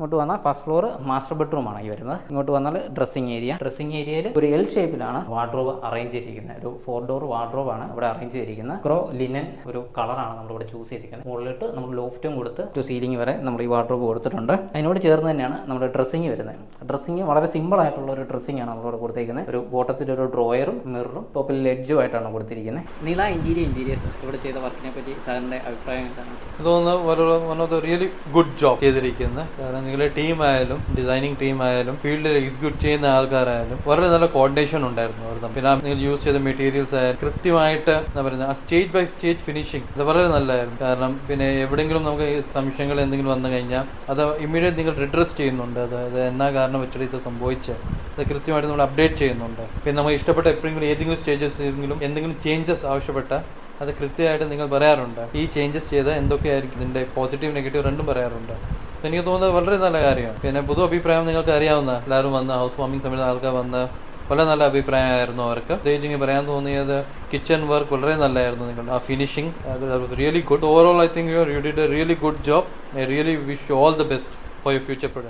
ഇങ്ങോട്ട് വന്നാൽ first floor master ബെഡ്റൂമാണ് ഈ വരുന്നത്. ഇങ്ങോട്ട് വന്നാൽ ഡ്രസ്സിംഗ് ഏരിയയിൽ ഒരു എൽ ഷേപ്പിലാണ് വാർഡ്രോബ് അറേഞ്ച് ചെയ്തിരിക്കുന്നത്. ഒരു 4 ഡോർ വാർഡ്രോബാണ് ഇവിടെ അറേഞ്ച് ചെയ്തിരിക്കുന്നത്. ക്രോ ലിനൻ ഒരു കളറാണ് നമ്മളിവിടെ ചൂസ് ചെയ്തിരിക്കുന്നത്. മുകളിലിട്ട് നമ്മൾ ലോഫ്റ്റും കൊടുത്ത് ടു സീലിംഗ് വരെ നമ്മൾ ഈ വാർഡ്രോബ് കൊടുത്തിട്ടുണ്ട്. അതിനോട് ചേർന്ന് തന്നെയാണ് നമ്മുടെ ഡ്രസ്സിംഗ് വരുന്നത്. ഡ്രസ്സിംഗ് വളരെ സിമ്പിൾ ആയിട്ടുള്ള ഒരു ഡ്രസ്സിംഗ് ആണ് നമ്മളിവിടെ കൊടുത്തിരിക്കുന്നത്. ഒരു ബോട്ടത്തിൽ ഒരു ഡ്രോയറും മിററും ടോപ്പിൽ ലെഡ്ജും ആയിട്ടാണ് കൊടുത്തിരിക്കുന്നത്. നീല ഇന്റീരിയേഴ്സ് ഇവിടെ ചെയ്ത വർക്കിനെ പറ്റി സാറിന്റെ അഭിപ്രായം എന്താണ്? തോന്നുന്നു one of the really good job ചെയ്തിരിക്കുന്നത്. കാരണം നിങ്ങളുടെ ടീമായാലും ഡിസൈനിങ് ടീമായാലും ഫീൽഡിൽ എക്സിക്യൂട്ട് ചെയ്യുന്ന ആൾക്കാരായാലും വളരെ നല്ല കോർഡിനേഷൻ ഉണ്ടായിരുന്നു അവർ തമ്മിൽ. പിന്നെ നിങ്ങൾ യൂസ് ചെയ്ത മെറ്റീരിയൽസ് ആയാലും കൃത്യമായിട്ട് എന്താ പറയുക, ആ സ്റ്റേജ് ബൈ സ്റ്റേജ് ഫിനിഷിംഗ് അത് വളരെ നല്ലതായിരുന്നു. കാരണം പിന്നെ എവിടെയെങ്കിലും നമുക്ക് സംശയങ്ങൾ എന്തെങ്കിലും വന്നു കഴിഞ്ഞാൽ അത് ഇമ്മീഡിയറ്റ് നിങ്ങൾ റിഡ്രസ് ചെയ്യുന്നുണ്ട്. അതായത് എന്നാ കാരണം വെച്ചിട്ട് ഇത് സംഭവിച്ചത് അത് കൃത്യമായിട്ട് നമ്മൾ അപ്ഡേറ്റ് ചെയ്യുന്നുണ്ട്. പിന്നെ നമുക്ക് ഇഷ്ടപ്പെട്ട എപ്പോഴെങ്കിലും ഏതെങ്കിലും സ്റ്റേജസ് എന്തെങ്കിലും ചേഞ്ചസ് ആവശ്യപ്പെട്ട അത് കൃത്യമായിട്ട് നിങ്ങൾ പറയാറുണ്ട്. ഈ ചേഞ്ചസ് ചെയ്താൽ എന്തൊക്കെയായിരിക്കും ഇതിൻ്റെ പോസിറ്റീവ് നെഗറ്റീവ് രണ്ടും പറയാറുണ്ട്. എനിക്ക് തോന്നുന്നത് വളരെ നല്ല കാര്യമാണ്. പിന്നെ പൊതു അഭിപ്രായം നിങ്ങൾക്ക് അറിയാവുന്ന എല്ലാവരും വന്ന് ഹൗസ് വാമിംഗ് സമയത്ത് ആൾക്കാർ വന്ന് വളരെ നല്ല അഭിപ്രായമായിരുന്നു അവർക്ക്. പ്രത്യേകിച്ച് പറയാൻ തോന്നിയത് കിച്ചൺ വർക്ക് വളരെ നല്ലതായിരുന്നു. നിങ്ങളുടെ ആ finishing really good. Overall I think you did A really good job. I really wish you all the best for your future project.